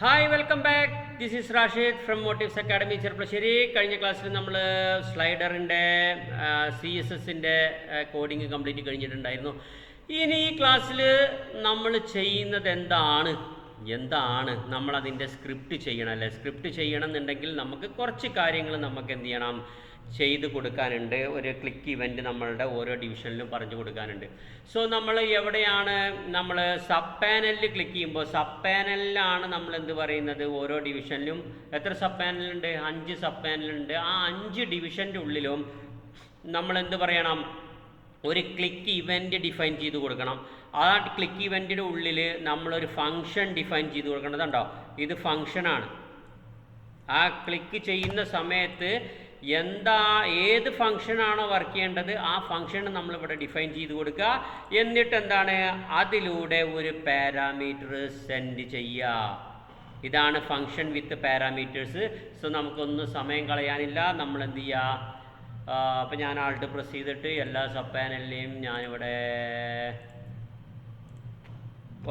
Hi welcome back. This is Rashid from motifs academy Cherpulassery. കഴിഞ്ഞ ക്ലാസ്സിൽ നമ്മൾ സ്ലൈഡറിൻ്റെ CSSൻ്റെ കോഡിങ് കംപ്ലീറ്റ് കഴിഞ്ഞിട്ടുണ്ടായിരുന്നു. ഇനി ഈ ക്ലാസ്സിൽ നമ്മൾ ചെയ്യുന്നത് എന്താണ് നമ്മളതിൻ്റെ സ്ക്രിപ്റ്റ് ചെയ്യണം അല്ലേ. സ്ക്രിപ്റ്റ് ചെയ്യണം എന്നുണ്ടെങ്കിൽ നമുക്ക് കുറച്ച് കാര്യങ്ങൾ നമുക്ക് എന്ത് ചെയ്യണം, ചെയ്ത് കൊടുക്കാനുണ്ട്. ഒരു ക്ലിക്ക് ഇവൻറ്റ് നമ്മളുടെ ഓരോ ഡിവിഷനിലും പറഞ്ഞു കൊടുക്കാനുണ്ട്. സോ നമ്മൾ എവിടെയാണ് നമ്മൾ സബ് പാനലിൽ ക്ലിക്ക് ചെയ്യുമ്പോൾ സബ് പാനലിലാണ് നമ്മൾ എന്ത് പറയുന്നത്, ഓരോ ഡിവിഷനിലും എത്ര സബ് പാനലുണ്ട്, 5 സബ് പാനലുണ്ട്. ആ 5 ഡിവിഷൻ്റെ ഉള്ളിലും നമ്മൾ എന്ത് പറയണം, ഒരു ക്ലിക്ക് ഇവൻറ്റ് ഡിഫൈൻ ചെയ്ത് കൊടുക്കണം. ആ ക്ലിക്ക് ഇവൻറ്റിൻ്റെ ഉള്ളിൽ നമ്മളൊരു ഫങ്ഷൻ ഡിഫൈൻ ചെയ്ത് കൊടുക്കേണ്ടതുണ്ടോ. ഇത് ഫങ്ഷനാണ്. ആ ക്ലിക്ക് ചെയ്യുന്ന സമയത്ത് ഏത് ഫങ്ഷനാണോ വർക്ക് ചെയ്യേണ്ടത് ആ ഫങ്ഷൻ നമ്മളിവിടെ ഡിഫൈൻ ചെയ്ത് കൊടുക്കുക. എന്നിട്ട് എന്താണ്, അതിലൂടെ ഒരു പാരാമീറ്റർ സെൻഡ് ചെയ്യുക. ഇതാണ് ഫങ്ഷൻ വിത്ത് പാരാമീറ്റേഴ്സ്. സോ നമുക്കൊന്നും സമയം കളയാനില്ല. നമ്മൾ എന്ത് ചെയ്യുക, അപ്പോൾ ഞാൻ ആൾട്ട് പ്രസ് ചെയ്തിട്ട് എല്ലാ സബ് പാനലിലെയും ഞാനിവിടെ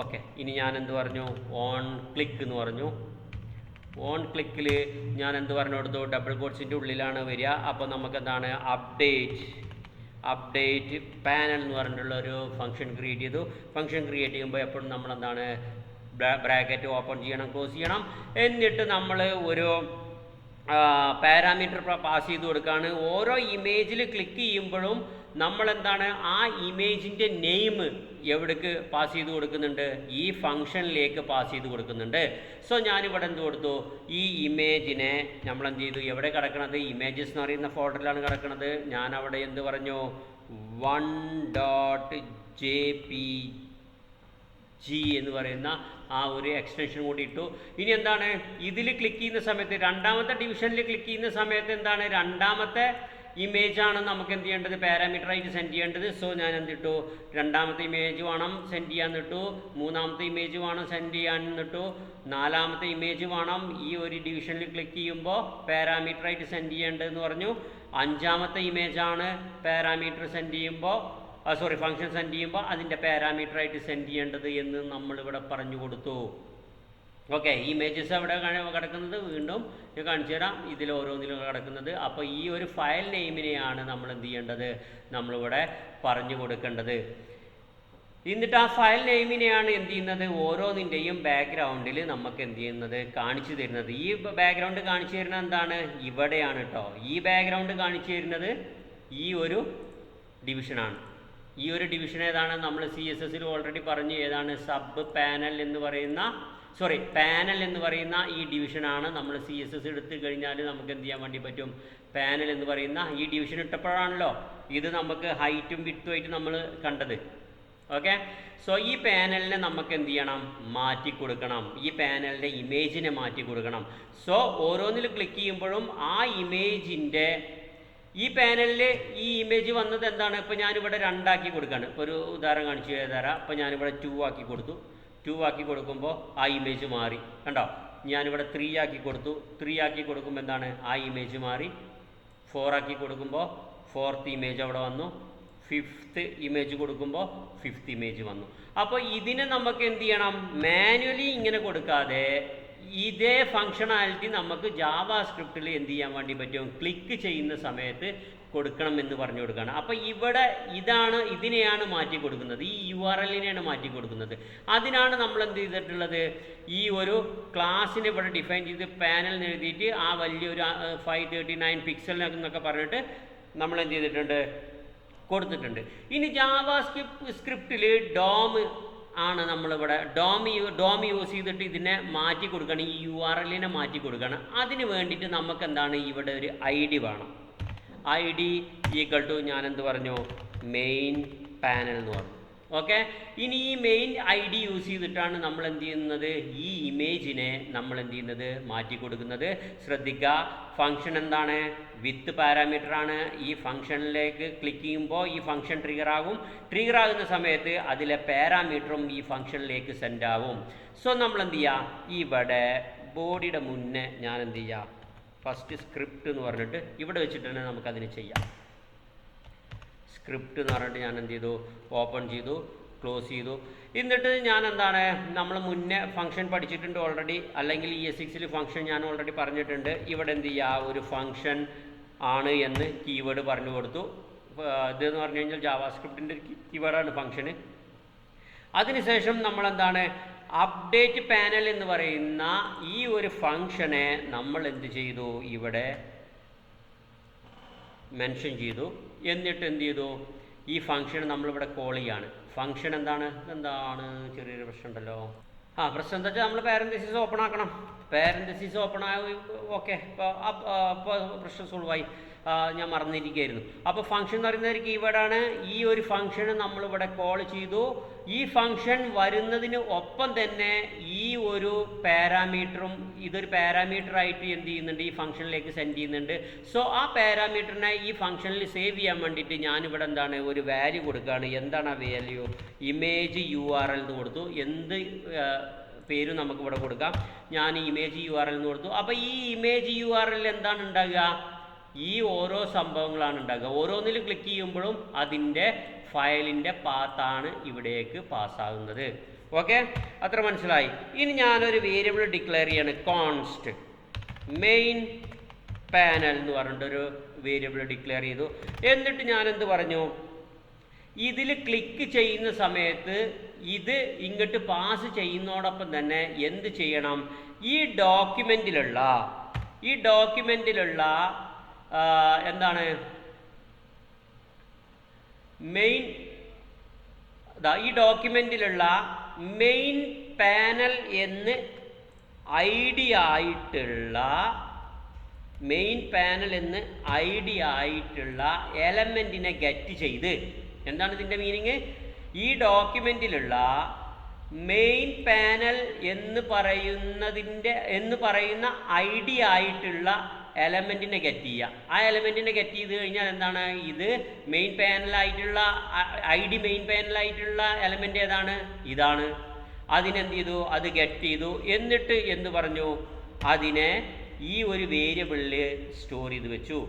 ഓക്കെ. ഇനി ഞാൻ എന്ത് പറഞ്ഞു, ഓൺ ക്ലിക്ക് എന്ന് പറഞ്ഞു. ഓൺ ക്ലിക്കിൽ ഞാൻ എന്ത് പറഞ്ഞു കൊടുത്തു, ഡബിൾ കോട്ട്സിൻ്റെ ഉള്ളിലാണ് വരിക. അപ്പോൾ നമുക്ക് എന്താണ്, അപ്ഡേറ്റ് പാനൽ എന്ന് പറഞ്ഞിട്ടുള്ള ഒരു ഫംഗ്ഷൻ ക്രിയേറ്റ് ചെയ്തു. ഫംഗ്ഷൻ ക്രിയേറ്റ് ചെയ്യുമ്പോൾ എപ്പോഴും നമ്മൾ എന്താണ്, ബ്രാക്കറ്റ് ഓപ്പൺ ചെയ്യണം, ക്ലോസ് ചെയ്യണം. എന്നിട്ട് നമ്മൾ ഒരു പാരാമീറ്റർ പാസ് ചെയ്ത് കൊടുക്കുകയാണ്. ഓരോ ഇമേജിൽ ക്ലിക്ക് ചെയ്യുമ്പോഴും നമ്മളെന്താണ്, ആ ഇമേജിൻ്റെ നെയിം എവിടേക്ക് പാസ് ചെയ്ത് കൊടുക്കുന്നുണ്ട്, ഈ ഫങ്ഷനിലേക്ക് പാസ് ചെയ്ത് കൊടുക്കുന്നുണ്ട്. സോ ഞാനിവിടെ എന്ത് കൊടുത്തു, ഈ ഇമേജിനെ നമ്മളെന്ത് ചെയ്തു, എവിടെ കിടക്കണത്, ഇമേജസ് എന്ന് പറയുന്ന ഫോൾഡറിലാണ് കിടക്കുന്നത്. ഞാനവിടെ എന്ത് പറഞ്ഞു, 1.jpg എന്ന് പറയുന്ന ആ ഒരു എക്സ്റ്റൻഷൻ കൂടി ഇട്ടു. ഇനി എന്താണ്, ഇതിൽ ക്ലിക്ക് ചെയ്യുന്ന സമയത്ത്, രണ്ടാമത്തെ ഡിവിഷനിൽ ക്ലിക്ക് ചെയ്യുന്ന സമയത്ത് എന്താണ്, രണ്ടാമത്തെ ഇമേജാണ് നമുക്ക് എന്ത് ചെയ്യേണ്ടത്, പാരാമീറ്ററായിട്ട് സെൻഡ് ചെയ്യേണ്ടത്. സോ ഞാൻ എന്തിട്ടു, രണ്ടാമത്തെ ഇമേജ് വേണം സെൻഡ് ചെയ്യാന്നിട്ടു, മൂന്നാമത്തെ ഇമേജ് വേണം സെൻഡ് ചെയ്യാന്നിട്ടു, നാലാമത്തെ ഇമേജ് വേണം ഈ ഒരു ഡിവിഷനിൽ ക്ലിക്ക് ചെയ്യുമ്പോൾ പാരാമീറ്ററായിട്ട് സെൻഡ് ചെയ്യേണ്ടതെന്ന് പറഞ്ഞു. അഞ്ചാമത്തെ ഇമേജാണ് പാരാമീറ്റർ സെൻഡ് ചെയ്യുമ്പോൾ ഫംഗ്ഷൻ സെൻഡ് ചെയ്യുമ്പോൾ അതിൻ്റെ പാരാമീറ്ററായിട്ട് സെൻഡ് ചെയ്യേണ്ടത് എന്ന് നമ്മളിവിടെ പറഞ്ഞു കൊടുത്തു. ഓക്കെ, ഇമേജസ് എവിടെ കിടക്കുന്നത് വീണ്ടും ഞാൻ കാണിച്ചു തരാം. ഇതിൽ ഓരോന്നിലും കിടക്കുന്നത്. അപ്പോൾ ഈ ഒരു ഫയൽ നെയിമിനെയാണ് നമ്മൾ എന്ത് ചെയ്യേണ്ടത്, നമ്മളിവിടെ പറഞ്ഞു കൊടുക്കേണ്ടത്. എന്നിട്ട് ആ ഫയൽ നെയിമിനെയാണ് എന്ത് ചെയ്യുന്നത്, ഓരോന്നിൻ്റെയും ബാക്ക്ഗ്രൗണ്ടിൽ നമുക്ക് എന്ത് ചെയ്യുന്നത്, കാണിച്ചു തരുന്നത്. ഈ ബാക്ക്ഗ്രൗണ്ട് കാണിച്ചു തരുന്നത് എന്താണ്, ഇവിടെയാണ് കേട്ടോ. ഈ ബാക്ക്ഗ്രൗണ്ട് കാണിച്ചു തരുന്നത് ഈ ഒരു ഡിവിഷനാണ്. ഈ ഒരു ഡിവിഷൻ ഏതാണ്, നമ്മൾ CSSൽ ഓൾറെഡി പറഞ്ഞു ഏതാണ്, സബ് പാനൽ എന്ന് പറയുന്ന പാനൽ എന്ന് പറയുന്ന ഈ ഡിവിഷനാണ്. നമ്മൾ CSS എടുത്തു കഴിഞ്ഞാൽ നമുക്ക് എന്ത് ചെയ്യാൻ വേണ്ടി പറ്റും, പാനൽ എന്ന് പറയുന്ന ഈ ഡിവിഷൻ ഇട്ടപ്പോഴാണല്ലോ ഇത് നമുക്ക് ഹൈറ്റും വിഡ്ത്തുമായിട്ട് നമ്മൾ കണ്ടത്. ഓക്കെ, സോ ഈ പാനലിനെ നമുക്ക് എന്ത് ചെയ്യണം, മാറ്റി കൊടുക്കണം. ഈ പാനലിൻ്റെ ഇമേജിനെ മാറ്റി കൊടുക്കണം. സോ ഓരോന്നിൽ ക്ലിക്ക് ചെയ്യുമ്പോഴും ആ ഇമേജിൻ്റെ ഈ പാനലിൽ ഈ ഇമേജ് വന്നത് എന്താണ്, ഇപ്പോൾ ഞാനിവിടെ 2 ആക്കി കൊടുക്കുകയാണ്. ഇപ്പോൾ ഒരു ഉദാഹരണം കാണിച്ചു തരാം. അപ്പോൾ ഞാനിവിടെ 2 ആക്കി കൊടുത്തു. 2 ആക്കി കൊടുക്കുമ്പോൾ ആ ഇമേജ് മാറി, കണ്ടോ. ഞാനിവിടെ 3 ആക്കി കൊടുത്തു. 3 ആക്കി കൊടുക്കുമ്പോൾ എന്താണ്, ആ ഇമേജ് മാറി. 4 ആക്കി കൊടുക്കുമ്പോൾ 4th ഇമേജ് അവിടെ വന്നു. 5th ഇമേജ് കൊടുക്കുമ്പോൾ 5th ഇമേജ് വന്നു. അപ്പോൾ ഇതിനെ നമുക്ക് എന്ത് ചെയ്യണം, മാനുവലി ഇങ്ങനെ കൊടുക്കാതെ ഇതേ ഫങ്ഷണാലിറ്റി നമുക്ക് ജാവാ സ്ക്രിപ്റ്റിൽ എന്ത് ചെയ്യാൻ വേണ്ടി പറ്റും, ക്ലിക്ക് ചെയ്യുന്ന സമയത്ത് കൊടുക്കണം എന്ന് പറഞ്ഞു കൊടുക്കുകയാണ്. അപ്പോൾ ഇവിടെ ഇതിനെയാണ് മാറ്റി കൊടുക്കുന്നത്, ഈ URLനെയാണ് മാറ്റി കൊടുക്കുന്നത്. അതിനാണ് നമ്മൾ എന്ത് ചെയ്തിട്ടുള്ളത്, ഈ ഒരു ക്ലാസ്സിനെ ഇവിടെ ഡിഫൈൻ ചെയ്ത് പാനൽ എഴുതിയിട്ട് ആ വലിയൊരു 539 പിക്സൽ എന്നൊക്കെ പറഞ്ഞിട്ട് നമ്മൾ എന്ത് ചെയ്തിട്ടുണ്ട്, കൊടുത്തിട്ടുണ്ട്. ഇനി ജാവാ സ്ക്രിപ്റ്റിൽ DOM ആണ് നമ്മളിവിടെ ഡോം യൂസ് ചെയ്തിട്ട് ഇതിനെ മാറ്റി കൊടുക്കണം, ഈ URLനെ മാറ്റി കൊടുക്കണം. അതിന് വേണ്ടിയിട്ട് നമുക്ക് എന്താണ്, ഇവിടെ ഒരു ID വേണം. ID = ഞാൻ എന്ത് പറഞ്ഞു, മെയിൻ പാനൽ എന്ന് പറഞ്ഞു. ഓക്കെ, ഇനി ഈ മെയിൻ ID യൂസ് ചെയ്തിട്ടാണ് നമ്മൾ എന്ത് ചെയ്യുന്നത്, ഈ ഇമേജിനെ നമ്മൾ എന്ത് ചെയ്യുന്നത്, മാറ്റി കൊടുക്കുന്നത്. ശ്രദ്ധിക്കുക, ഫങ്ഷൻ എന്താണ്, വിത്ത് പാരാമീറ്റർ ആണ്. ഈ ഫങ്ഷനിലേക്ക് ക്ലിക്ക് ചെയ്യുമ്പോൾ ഈ ഫങ്ഷൻ ട്രിഗർ ആകുന്ന സമയത്ത് അതിലെ പാരാമീറ്ററും ഈ ഫങ്ഷനിലേക്ക് സെൻഡ് ആവും. സോ നമ്മൾ എന്ത് ചെയ്യുക, ഇവിടെ ബോഡിയുടെ മുന്നേ ഞാൻ എന്ത് ചെയ്യുക, ഫസ്റ്റ് സ്ക്രിപ്റ്റ് എന്ന് പറഞ്ഞിട്ട് ഇവിടെ വെച്ചിട്ട് തന്നെ നമുക്കതിന് ചെയ്യാം. സ്ക്രിപ്റ്റ് എന്ന് പറഞ്ഞിട്ട് ഞാൻ എന്ത് ചെയ്തു, ഓപ്പൺ ചെയ്തു. ക്ലോസ് ചെയ്തു. എന്നിട്ട് ഞാൻ എന്താണ്, നമ്മൾ മുന്നേ ഫംഗ്ഷൻ പഠിച്ചിട്ടുണ്ട് ഓൾറെഡി, അല്ലെങ്കിൽ ES6 ഫംഗ്ഷൻ ഞാൻ ഓൾറെഡി പറഞ്ഞിട്ടുണ്ട്. ഇവിടെ എന്ത് ചെയ്യുക, ഒരു ഫംഗ്ഷൻ ആണ് എന്ന് കീവേഡ് പറഞ്ഞു കൊടുത്തു. ഇതെന്ന് പറഞ്ഞു കഴിഞ്ഞാൽ ജാവാസ്ക്രിപ്റ്റിൻ്റെ കീവേഡാണ് ഫംഗ്ഷന്. അതിനുശേഷം നമ്മളെന്താണ്, അപ്ഡേറ്റ് പാനൽ എന്ന് പറയുന്ന ഈ ഒരു ഫംഗ്ഷനെ നമ്മൾ എന്ത് ചെയ്തു, ഇവിടെ മെൻഷൻ ചെയ്തു. എന്നിട്ട് എന്ത് ചെയ്തു, ഈ ഫംഗ്ഷൻ നമ്മളിവിടെ കോൾ ചെയ്യാണ്. ഫംഗ്ഷൻ എന്താണ് ചെറിയൊരു പ്രശ്നം ഉണ്ടല്ലോ. പ്രശ്നം എന്താ വെച്ചാൽ നമ്മൾ പാരന്തസിസ് ഓപ്പൺ ആക്കണം. പാരന്തസിസ് ഓപ്പൺ ആയി, ഓക്കെ, അപ്പോൾ പ്രശ്നം സോൾവ് ആയി. ഞാൻ മറന്നിരിക്കുകയായിരുന്നു. അപ്പോൾ ഫംഗ്ഷൻ എന്ന് പറയുന്ന ഒരു കീവേഡാണ്. ഈ ഒരു ഫംഗ്ഷന് നമ്മളിവിടെ കോൾ ചെയ്തു. ഈ ഫംഗ്ഷൻ വരുന്നതിന് ഒപ്പം തന്നെ ഈ ഒരു പാരാമീറ്ററും ഇതൊരു പാരാമീറ്ററായിട്ട് എന്ത് ചെയ്യുന്നുണ്ട്, ഈ ഫംഗ്ഷനിലേക്ക് സെൻഡ് ചെയ്യുന്നുണ്ട്. സോ ആ പാരാമീറ്ററിനെ ഈ ഫംഗ്ഷനിൽ സേവ് ചെയ്യാൻ വേണ്ടിയിട്ട് ഞാനിവിടെ എന്താണ്, ഒരു വാല്യൂ കൊടുക്കുകയാണ്. എന്താണ് ആ വാല്യൂ, ഇമേജ് URL എന്ന് കൊടുത്തു. എന്ത് പേരും നമുക്കിവിടെ കൊടുക്കാം. ഞാൻ ഇമേജ് URL എന്ന് കൊടുത്തു. അപ്പോൾ ഈ ഇമേജ് URL എന്താണ് ഉണ്ടാകുക, ഈ ഓരോ സംഭവങ്ങളാണ് ഉണ്ടാകുക. ഓരോന്നിലും ക്ലിക്ക് ചെയ്യുമ്പോഴും അതിൻ്റെ ഫയലിൻ്റെ പാത്താണ് ഇവിടേക്ക് പാസ്സാകുന്നത്. ഓക്കെ, അത്ര മനസ്സിലായി. ഇനി ഞാനൊരു വേരിയബിൾ ഡിക്ലെയർ ചെയ്യാണ്, കോൺസ്റ്റ് മെയിൻ പാനൽ എന്ന് പറഞ്ഞിട്ടൊരു വേരിയബിൾ ഡിക്ലെയർ ചെയ്തു. എന്നിട്ട് ഞാൻ എന്ത് പറഞ്ഞു, ഇതിൽ ക്ലിക്ക് ചെയ്യുന്ന സമയത്ത് ഇത് ഇങ്ങോട്ട് പാസ് ചെയ്യുന്നതോടൊപ്പം തന്നെ എന്ത് ചെയ്യണം, ഈ ഡോക്യുമെൻറ്റിലുള്ള എന്താണ് മെയിൻ, ഈ ഡോക്യുമെൻറ്റിലുള്ള മെയിൻ പാനൽ എന്ന് ID ആയിട്ടുള്ള എലമെൻറ്റിനെ ഗെറ്റ് ചെയ്ത്, എന്താണ് ഇതിൻ്റെ മീനിങ്, ഈ ഡോക്യുമെൻറ്റിലുള്ള മെയിൻ പാനൽ എന്ന് പറയുന്ന ID ആയിട്ടുള്ള എലമെൻറ്റിനെ ഗെറ്റ് ചെയ്യുക. ആ എലമെൻറ്റിനെ ഗെറ്റ് ചെയ്ത് കഴിഞ്ഞാൽ എന്താണ്, ഇത് മെയിൻ പാനലായിട്ടുള്ള മെയിൻ പാനലായിട്ടുള്ള എലമെൻറ്റ് ഏതാണ്, ഇതാണ്. അതിനെന്ത് ചെയ്തു, അത് ഗെറ്റ് ചെയ്തു. എന്നിട്ട് എന്ത് പറഞ്ഞു, അതിനെ ഈ ഒരു വേരിയബിളിൽ സ്റ്റോർ ചെയ്ത് വെച്ചു.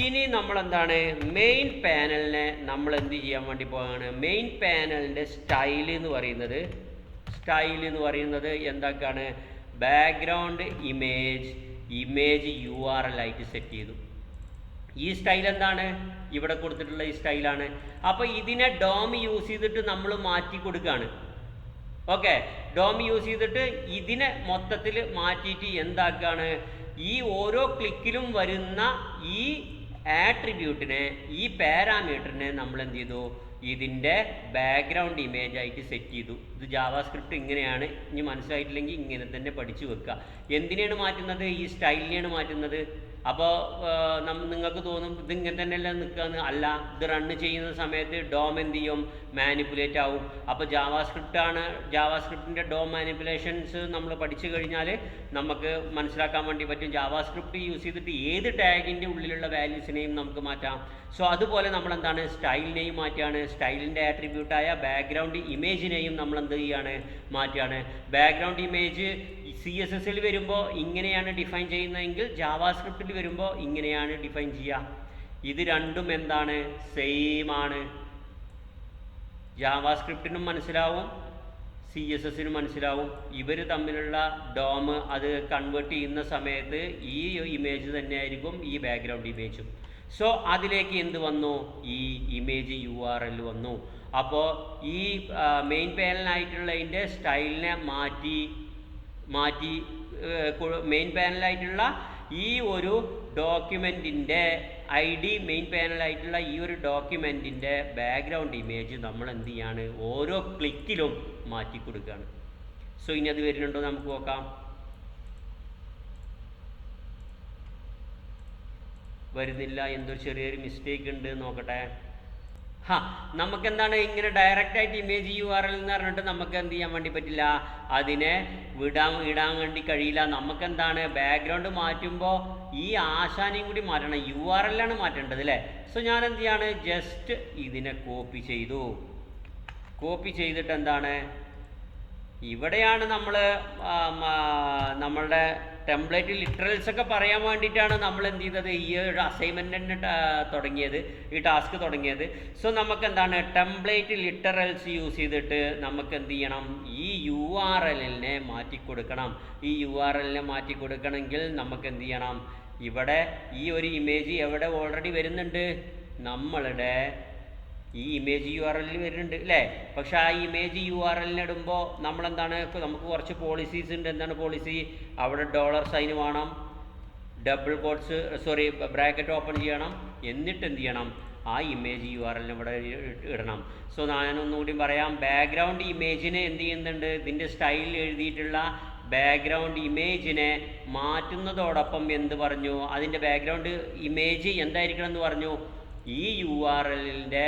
ഇനി നമ്മളെന്താണ്, മെയിൻ പാനലിനെ നമ്മൾ എന്ത് ചെയ്യാൻ വേണ്ടി പോവുകയാണ്, മെയിൻ പാനലിൻ്റെ സ്റ്റൈൽ എന്ന് പറയുന്നത് എന്തൊക്കെയാണ്, ബാക്ക്ഗ്രൗണ്ട് ഇമേജ് URL ആയിട്ട് സെറ്റ് ചെയ്തു. ഈ സ്റ്റൈൽ എന്താണ്, ഇവിടെ കൊടുത്തിട്ടുള്ള ഈ സ്റ്റൈലാണ്. അപ്പോൾ ഇതിനെ ഡോം യൂസ് ചെയ്തിട്ട് നമ്മൾ മാറ്റി കൊടുക്കുകയാണ്. ഓക്കെ, ഡോം യൂസ് ചെയ്തിട്ട് ഇതിനെ മൊത്തത്തിൽ മാറ്റിയിട്ട് എന്താക്കുകയാണ്, ഈ ഓരോ ക്ലിക്കിലും വരുന്ന ഈ ആട്രിബ്യൂട്ടിനെ, ഈ പാരാമീറ്ററിനെ നമ്മൾ എന്ത് ചെയ്തു, ഇതിൻ്റെ ബാക്ക്ഗ്രൗണ്ട് ഇമേജ് ആയിട്ട് സെറ്റ് ചെയ്തു. ഇത് ജാവാസ്ക്രിപ്റ്റ് ഇങ്ങനെയാണ്. ഇനി മനസ്സിലായിട്ടില്ലെങ്കിൽ ഇങ്ങനെ തന്നെ പഠിച്ചു വെക്കുക. എന്തിനാണ് മാറ്റുന്നത്, ഈ സ്റ്റൈലിനെയാണ് മാറ്റുന്നത്. അപ്പോൾ നിങ്ങൾക്ക് തോന്നും ഇത് ഇങ്ങനെ തന്നെയല്ല നിൽക്കുകയെന്ന്. അല്ല, ഇത് റണ്ണ് ചെയ്യുന്ന സമയത്ത് ഡോം എന്ത് ചെയ്യും, മാനിപ്പുലേറ്റ് ആവും. അപ്പോൾ ജാവാസ്ക്രിപ്റ്റിൻ്റെ ഡോം മാനിപ്പുലേഷൻസ് നമ്മൾ പഠിച്ചു കഴിഞ്ഞാൽ നമുക്ക് മനസ്സിലാക്കാൻ വേണ്ടി പറ്റും. ജാവാസ്ക്രിപ്റ്റ് യൂസ് ചെയ്തിട്ട് ഏത് ടാഗിൻ്റെ ഉള്ളിലുള്ള വാല്യൂസിനെയും നമുക്ക് മാറ്റാം. സോ അതുപോലെ നമ്മളെന്താണ്, സ്റ്റൈലിനെയും മാറ്റുകയാണ്. സ്റ്റൈലിൻ്റെ ആട്രിബ്യൂട്ടായ ബാക്ക്ഗ്രൗണ്ട് ഇമേജിനെയും നമ്മൾ എന്ത് ചെയ്യുകയാണ്, മാറ്റുകയാണ്. ബാക്ക്ഗ്രൗണ്ട് ഇമേജ് CSSൽ വരുമ്പോൾ ഇങ്ങനെയാണ് ഡിഫൈൻ ചെയ്യുന്നതെങ്കിൽ ജാവാസ്ക്രിപ്റ്റിൽ വരുമ്പോൾ ഇങ്ങനെയാണ് ഡിഫൈൻ ചെയ്യുക. ഇത് രണ്ടും എന്താണ്, സെയിം ആണ്. ജാവാസ്ക്രിപ്റ്റിനും മനസ്സിലാവും, CSSനും മനസ്സിലാവും. ഇവർ തമ്മിലുള്ള ഡോം അത് കൺവേർട്ട് ചെയ്യുന്ന സമയത്ത് ഈ ഇമേജ് തന്നെയായിരിക്കും ഈ ബാക്ക്ഗ്രൗണ്ട് ഇമേജും. സോ അതിലേക്ക് എന്ത് വന്നു, ഈ ഇമേജ് URL വന്നു. അപ്പോൾ ഈ മെയിൻ പാനലായിട്ടുള്ളതിൻ്റെ സ്റ്റൈലിനെ മാറ്റി മെയിൻ പാനലായിട്ടുള്ള ഈ ഒരു ഡോക്യുമെൻറ്റിൻ്റെ മെയിൻ പാനലായിട്ടുള്ള ഈ ഒരു ഡോക്യുമെൻറ്റിൻ്റെ ബാക്ക്ഗ്രൗണ്ട് ഇമേജ് നമ്മൾ എന്ത് ചെയ്യാണ്, ഓരോ ക്ലിക്കിലും മാറ്റി കൊടുക്കുകയാണ്. സോ ഇനി അത് വരുന്നുണ്ടോ നമുക്ക് നോക്കാം. വരുന്നില്ല, എന്തോ ചെറിയൊരു മിസ്റ്റേക്ക് ഉണ്ട്, നോക്കട്ടെ. നമുക്കെന്താണ്, ഇങ്ങനെ ഡയറക്റ്റായിട്ട് ഇമേജ് URL എന്ന് പറഞ്ഞിട്ട് നമുക്ക് എന്ത് ചെയ്യാൻ വേണ്ടി പറ്റില്ല, അതിനെ ഇടാൻ വേണ്ടി കഴിയില്ല. നമുക്കെന്താണ്, ബാക്ക്ഗ്രൗണ്ട് മാറ്റുമ്പോൾ ഈ ആശാനെയും കൂടി മാറ്റണം, URL ആണ് മാറ്റേണ്ടത് അല്ലേ. സോ ഞാൻ എന്ത് ചെയ്യാണ്, ജസ്റ്റ് ഇതിനെ കോപ്പി ചെയ്തിട്ട് എന്താണ്, ഇവിടെയാണ് നമ്മളുടെ ടെംപ്ലേറ്റ് ലിറ്ററൽസ് ഒക്കെ പറയാൻ വേണ്ടിയിട്ടാണ് നമ്മൾ എന്ത് ചെയ്തത് ഈ ഒരു അസൈൻമെൻറ്റ് തന്നെ തുടങ്ങിയത്, ഈ ടാസ്ക് തുടങ്ങിയത്. സോ നമുക്ക് എന്താണ് ടെംപ്ലേറ്റ് ലിറ്ററൽസ് യൂസ് ചെയ്തിട്ട് നമുക്ക് എന്ത് ചെയ്യണം, ഈ URL-നെ മാറ്റിക്കൊടുക്കണം. ഈ URL-നെ മാറ്റിക്കൊടുക്കണമെങ്കിൽ നമുക്ക് എന്ത് ചെയ്യണം, ഇവിടെ ഈ ഒരു ഇമേജ് എവിടെ ഓൾറെഡി വരുന്നുണ്ട്, നമ്മളുടെ ഈ ഇമേജ് URL വരുന്നുണ്ട് അല്ലേ. പക്ഷെ ആ ഇമേജ് URL-നെ ഇടുമ്പോൾ നമ്മളെന്താണ്, നമുക്ക് കുറച്ച് പോളിസീസ് ഉണ്ട്. എന്താണ് പോളിസി? അവിടെ $സൈൻ വേണം, ഡബിൾ കോട്ട്സ് ബ്രാക്കറ്റ് ഓപ്പൺ ചെയ്യണം, എന്നിട്ട് എന്ത് ചെയ്യണം, ആ ഇമേജ് URL-നെ ഇവിടെ ഇടണം. സോ ഞാനൊന്നുകൂടി പറയാം, ബാക്ക്ഗ്രൗണ്ട് ഇമേജിനെ എന്ത് ചെയ്യുന്നുണ്ട്, ഇതിൻ്റെ സ്റ്റൈൽ എഴുതിയിട്ടുള്ള ബാക്ക്ഗ്രൗണ്ട് ഇമേജിനെ മാറ്റുന്നതോടൊപ്പം എന്ത് പറഞ്ഞു, അതിൻ്റെ ബാക്ക്ഗ്രൗണ്ട് ഇമേജ് എന്തായിരിക്കണം എന്ന് പറഞ്ഞു, ഈ URL-ൻ്റെ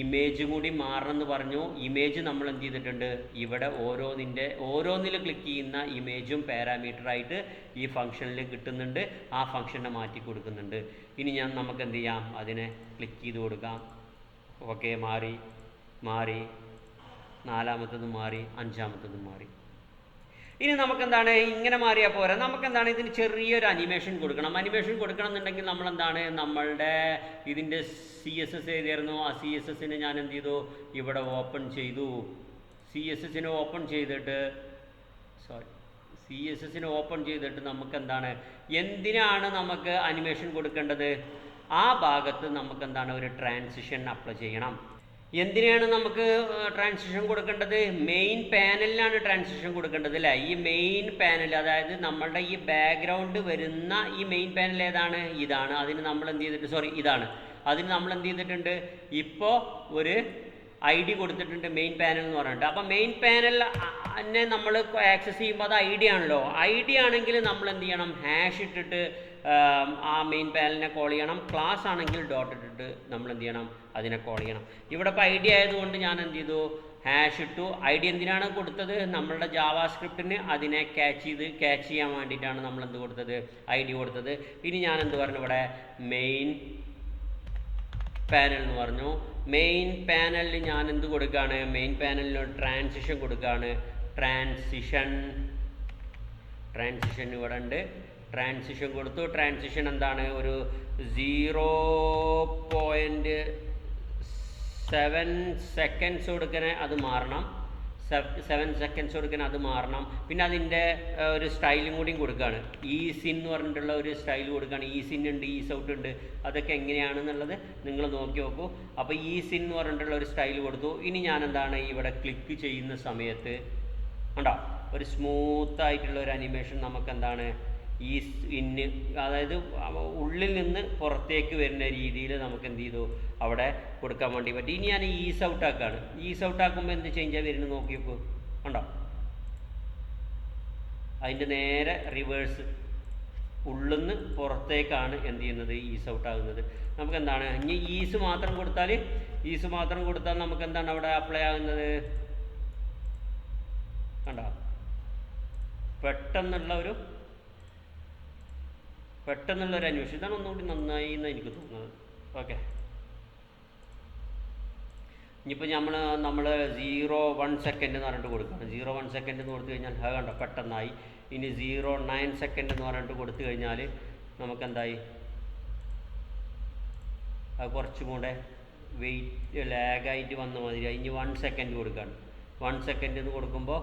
ഇമേജ് കൂടി മാറണമെന്ന് പറഞ്ഞു. ഇമേജ് നമ്മൾ എന്ത് ചെയ്തിട്ടുണ്ട്, ഇവിടെ ഓരോന്നിൽ ക്ലിക്ക് ചെയ്യുന്ന ഇമേജും പാരാമീറ്ററായിട്ട് ഈ ഫംഗ്ഷനിൽ കിട്ടുന്നുണ്ട്. ആ ഫംഗ്ഷനെ മാറ്റി കൊടുക്കുന്നുണ്ട്. ഇനി നമുക്ക് എന്ത് ചെയ്യാം, അതിനെ ക്ലിക്ക് ചെയ്ത് കൊടുക്കാം. ഓക്കെ, മാറി, നാലാമത്തതും മാറി, അഞ്ചാമത്തതും മാറി. ഇനി നമുക്കെന്താണ്, ഇങ്ങനെ മാറിയാൽ പോരാ, നമുക്കെന്താണ് ഇതിന് ചെറിയൊരു അനിമേഷൻ കൊടുക്കണം. അനിമേഷൻ കൊടുക്കണം എന്നുണ്ടെങ്കിൽ നമ്മളെന്താണ്, നമ്മളുടെ ഇതിൻ്റെ CSS എഴുതിയായിരുന്നു. ആ CSS-നെ ഞാൻ എന്ത് ചെയ്തു, ഇവിടെ ഓപ്പൺ ചെയ്തു. CSS-നെ ഓപ്പൺ ചെയ്തിട്ട് നമുക്കെന്താണ്, എന്തിനാണ് നമുക്ക് അനിമേഷൻ കൊടുക്കേണ്ടത്, ആ ഭാഗത്ത് നമുക്കെന്താണ് ഒരു ട്രാൻസിഷൻ അപ്ലൈ ചെയ്യണം. എന്തിനാണ് നമുക്ക് ട്രാൻസിഷൻ കൊടുക്കേണ്ടത്, മെയിൻ പാനലിലാണ് ട്രാൻസിഷൻ കൊടുക്കേണ്ടത് അല്ലേ. ഈ മെയിൻ പാനൽ, അതായത് നമ്മളുടെ ഈ ബാക്ക്ഗ്രൗണ്ട് വരുന്ന ഈ മെയിൻ പാനൽ ഏതാണ്, ഇതാണ്. അതിന് നമ്മൾ എന്ത് ചെയ്തിട്ട് ഇതാണ്. അതിന് നമ്മൾ എന്ത് ചെയ്തിട്ടുണ്ട്, ഇപ്പോൾ ഒരു ID കൊടുത്തിട്ടുണ്ട്, മെയിൻ പാനൽ എന്ന് പറഞ്ഞിട്ട്. അപ്പോൾ മെയിൻ പാനലിനെ നമ്മൾ ആക്സസ് ചെയ്യുമ്പോൾ അത് ID ആണല്ലോ. ID ആണെങ്കിൽ നമ്മൾ എന്ത് ചെയ്യണം, ഹാഷ് ഇട്ടിട്ട് ആ മെയിൻ പാനലിനെ കോൾ ചെയ്യണം. ക്ലാസ് ആണെങ്കിൽ ഡോട്ട് ഇട്ടിട്ട് നമ്മൾ എന്ത് ചെയ്യണം, അതിനെ കോൾ ചെയ്യണം. ഇവിടെ ഇപ്പോൾ ID ആയതുകൊണ്ട് ഞാൻ എന്ത് ചെയ്തു, ഹാഷ് ഇട്ടു. ID എന്തിനാണ് കൊടുത്തത്, നമ്മളുടെ ജാവാസ്ക്രിപ്റ്റിന് അതിനെ ക്യാച്ച് ചെയ്യാൻ വേണ്ടിയിട്ടാണ് നമ്മൾ എന്ത് കൊടുത്തത്, ID കൊടുത്തത്. ഇനി ഞാൻ എന്ത് പറഞ്ഞു, ഇവിടെ മെയിൻ പാനൽ എന്ന് പറഞ്ഞു. മെയിൻ പാനലിൽ ഞാൻ എന്ത് കൊടുക്കുകയാണ്, മെയിൻ പാനലിൽ ട്രാൻസിഷൻ കൊടുക്കുകയാണ്. ട്രാൻസിഷൻ ഇവിടെ ഉണ്ട്. ട്രാൻസിഷൻ കൊടുത്തു. ട്രാൻസിഷൻ എന്താണ്, ഒരു 0.7 സെക്കൻഡ്സ് കൊടുക്കണേ, അത് മാറണം. 7 സെക്കൻഡ്സ് കൊടുക്കണം, അത് മാറണം. പിന്നെ അതിൻ്റെ ഒരു സ്റ്റൈലും കൂടിയും കൊടുക്കുകയാണ്. ഈസിൻ എന്ന് പറഞ്ഞിട്ടുള്ള ഒരു സ്റ്റൈൽ കൊടുക്കുകയാണ്. ഈസിൻ ഉണ്ട്, ഈസ് ഔട്ട് ഉണ്ട്. അതൊക്കെ എങ്ങനെയാണെന്നുള്ളത് നിങ്ങൾ നോക്കി നോക്കൂ. അപ്പോൾ ഈസിൻ എന്ന് പറഞ്ഞിട്ടുള്ള ഒരു സ്റ്റൈൽ കൊടുത്തു. ഇനി ഞാൻ എന്താണ്, ഇവിടെ ക്ലിക്ക് ചെയ്യുന്ന സമയത്ത് ഉണ്ടോ, ഒരു സ്മൂത്തായിട്ടുള്ള ഒരു അനിമേഷൻ നമുക്ക് എന്താണ്, ഈസ് ഇന്ന്, അതായത് ഉള്ളിൽ നിന്ന് പുറത്തേക്ക് വരുന്ന രീതിയിൽ നമുക്ക് എന്ത് ചെയ്തു, അവിടെ കൊടുക്കാൻ വേണ്ടി പറ്റും. ഇനി ഞാൻ ഈസ് ഔട്ട് ആക്കുകയാണ്. ഈസ് ഔട്ട് ആക്കുമ്പോൾ എന്ത് ചേഞ്ചാണ് വരുന്നത് നോക്കി നോക്കൂ, ഉണ്ടോ, അതിൻ്റെ നേരെ റിവേഴ്സ്, ഉള്ളിൽ നിന്ന് പുറത്തേക്കാണ് എന്ത് ചെയ്യുന്നത്, ഈസ് ഔട്ട് ആകുന്നത്. നമുക്ക് എന്താണ്, ഇനി ഈസ് മാത്രം കൊടുത്താൽ നമുക്ക് എന്താണ് അവിടെ അപ്ലൈ ആകുന്നത്, കണ്ടോ, പെട്ടെന്നുള്ളൊരു അന്വേഷണം. ഇതാണ് ഒന്നുകൂടി നന്നായി എന്ന് എനിക്ക് തോന്നുന്നത്. ഓക്കെ, ഇനിയിപ്പോൾ നമ്മൾ 0.1 സെക്കൻഡ് എന്ന് പറഞ്ഞിട്ട് കൊടുക്കുകയാണ്. 0.1 സെക്കൻഡ് എന്ന് കൊടുത്തു കഴിഞ്ഞാൽ അത് കണ്ടോ പെട്ടെന്നായി. ഇനി 0.9 സെക്കൻഡ് എന്ന് പറഞ്ഞിട്ട് കൊടുത്തു കഴിഞ്ഞാൽ നമുക്കെന്തായി, അത് കുറച്ചും കൂടെ വെയിറ്റ് ലാഗായിട്ട് വന്ന മാതിരി. ഇനി 1 സെക്കൻഡ് കൊടുക്കുകയാണ്. 1 സെക്കൻഡ് എന്ന് കൊടുക്കുമ്പോൾ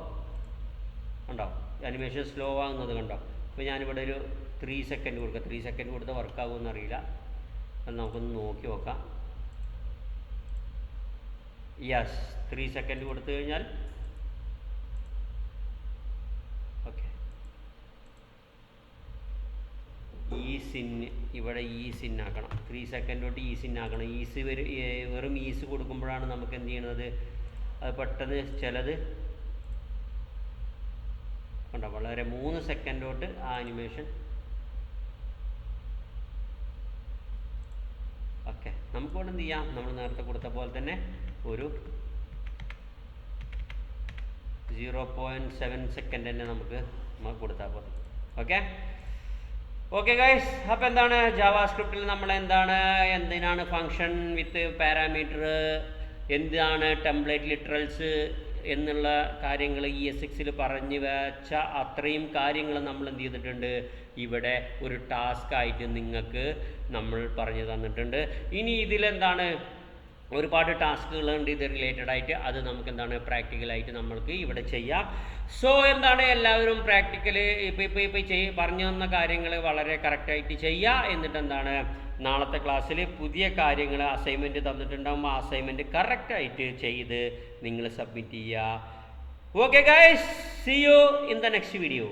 കണ്ടോ അനിമേഷൻ സ്ലോ ആകുന്നത് കണ്ടോ. ഇപ്പോൾ ഞാനിവിടെ ഒരു 3 സെക്കൻഡ് കൊടുക്കാം. 3 സെക്കൻഡ് കൊടുത്താൽ വർക്കാകുമെന്ന് അറിയില്ല, അത് നമുക്കൊന്ന് നോക്കി നോക്കാം. യെസ്, 3 സെക്കൻഡ് കൊടുത്തു കഴിഞ്ഞാൽ ഓക്കെ. ഇവിടെ ഈസിൻ ആക്കണം. 3 സെക്കൻഡ് തൊട്ട് ഈസിൻ ആക്കണം. വെറും ഈസ് കൊടുക്കുമ്പോഴാണ് നമുക്ക് എന്ത് ചെയ്യണത്, അത് പെട്ടെന്ന് ചിലത് കണ്ടോ വളരെ 3 സെക്കൻഡ് തൊട്ട് ആ അനിമേഷൻ. ഓക്കെ, നമുക്കിവിടെ എന്ത് ചെയ്യാം, നമ്മൾ നേരത്തെ കൊടുത്ത പോലെ തന്നെ ഒരു 0.7 സെക്കൻഡ് തന്നെ നമുക്ക് കൊടുത്താൽ മതി. ഓക്കെ ഗൈസ്, അപ്പോൾ എന്താണ് ജാവാസ്ക്രിപ്റ്റിൽ നമ്മൾ എന്തിനാണ് ഫങ്ഷൻ വിത്ത് പാരാമീറ്റർ, എന്താണ് ടെംപ്ലേറ്റ് ലിറ്ററൽസ്, എന്നുള്ള കാര്യങ്ങൾ ES6 പറഞ്ഞു വെച്ച അത്രയും കാര്യങ്ങൾ നമ്മൾ എന്ത് ചെയ്തിട്ടുണ്ട്, ഇവിടെ ഒരു ടാസ്ക് ആയിട്ട് നിങ്ങൾക്ക് നമ്മൾ പറഞ്ഞു തന്നിട്ടുണ്ട്. ഇനി ഇതിലെന്താണ് ഒരുപാട് ടാസ്കുകളുണ്ട് ഇത് റിലേറ്റഡ് ആയിട്ട്, അത് നമുക്ക് എന്താണ് പ്രാക്ടിക്കലായിട്ട് നമ്മൾക്ക് ഇവിടെ ചെയ്യാം. സോ എന്താണ് എല്ലാവരും പ്രാക്ടിക്കൽ ഇപ്പോൾ പറഞ്ഞു തന്ന കാര്യങ്ങൾ വളരെ കറക്റ്റായിട്ട് ചെയ്യുക. എന്നിട്ട് എന്താണ് നാളത്തെ ക്ലാസ്സിൽ പുതിയ കാര്യങ്ങൾ അസൈൻമെൻറ്റ് തന്നിട്ടുണ്ടാകും, ആ അസൈൻമെൻറ്റ് കറക്റ്റായിട്ട് ചെയ്ത് നിങ്ങൾ സബ്മിറ്റ് ചെയ്യുക. Okay guys, see you in the next video.